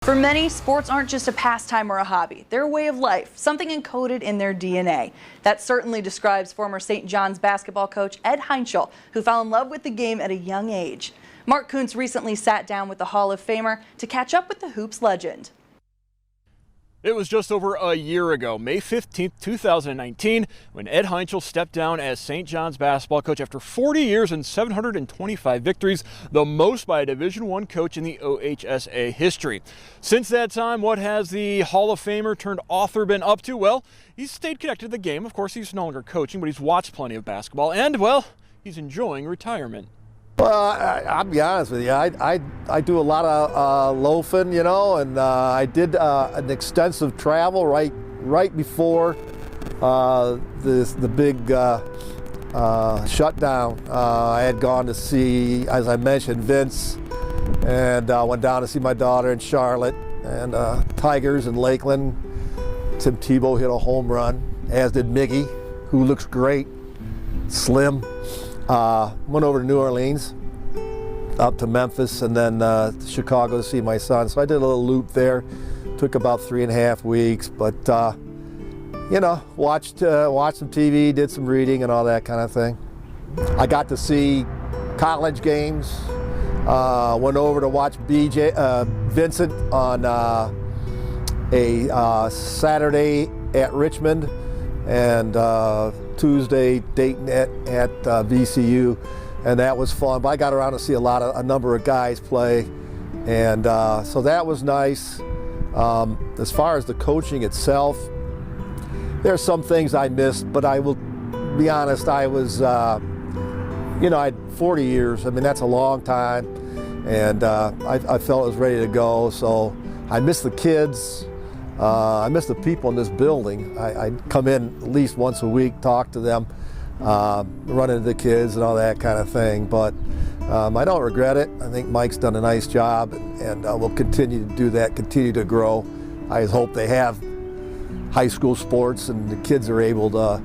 For many, sports aren't just a pastime or a hobby. They're a way of life, something encoded in their DNA. That certainly describes former St. John's basketball coach Ed Heintschel, who fell in love with the game at a young age. Mark Kuntz recently sat down with the Hall of Famer to catch up with the hoops legend. It was just over a year ago, May 15th, 2019, when Ed Heintschel stepped down as St. John's basketball coach after 40 years and 725 victories, the most by a Division I coach in the OHSA history. Since that time, what has the Hall of Famer turned author been up to? Well, he's stayed connected to the game. Of course, he's no longer coaching, but he's watched plenty of basketball, and, well, he's enjoying retirement. Well, I'll be honest with you. I do a lot of loafing, you know, and I did an extensive travel right before the big shutdown. I had gone to see, as I mentioned, Vince, and went down to see my daughter in Charlotte, and Tigers in Lakeland. Tim Tebow hit a home run, as did Miggy, who looks great, slim. Went over to New Orleans, up to Memphis, and then Chicago to see my son. So I did a little loop there. Took about 3.5 weeks, but you know, watched some TV, did some reading, and all that kind of thing. I got to see college games. Went over to watch Vincent on a Saturday at Richmond, and Tuesday Dayton at VCU, and that was fun. But I got around to see a number of guys play, and so that was nice. As far as the coaching itself, there's some things I missed, but I will be honest, I was, you know, I had 40 years. I mean, that's a long time, and I felt I was ready to go. So I miss the kids. I miss the people in this building. I come in at least once a week, talk to them, run into the kids and all that kind of thing. But I don't regret it. I think Mike's done a nice job, and we'll continue to do that, continue to grow. I hope they have high school sports and the kids are able to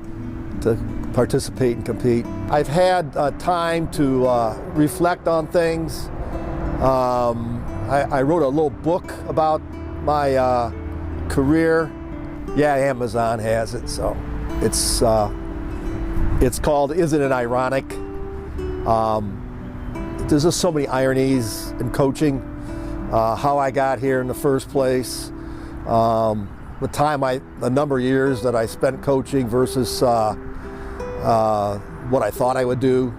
participate and compete. I've had time to reflect on things. I wrote a little book about my career. Yeah, Amazon has it, so it's called Isn't It Ironic? There's just so many ironies in coaching, how I got here in the first place, the number of years that I spent coaching versus what I thought I would do.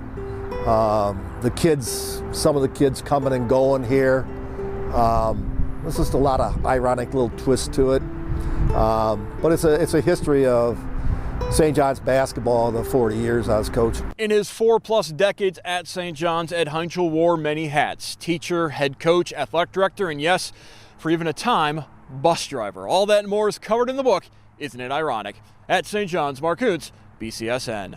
The kids, some of the kids coming and going here. There's just a lot of ironic little twists to it, but it's a history of St. John's basketball, the 40 years I was coaching. In his 4+ decades at St. John's, Ed Heintschel wore many hats: teacher, head coach, athletic director, and yes, for even a time, bus driver. All that and more is covered in the book, Isn't It Ironic? At St. John's, Mark Kuntz, BCSN.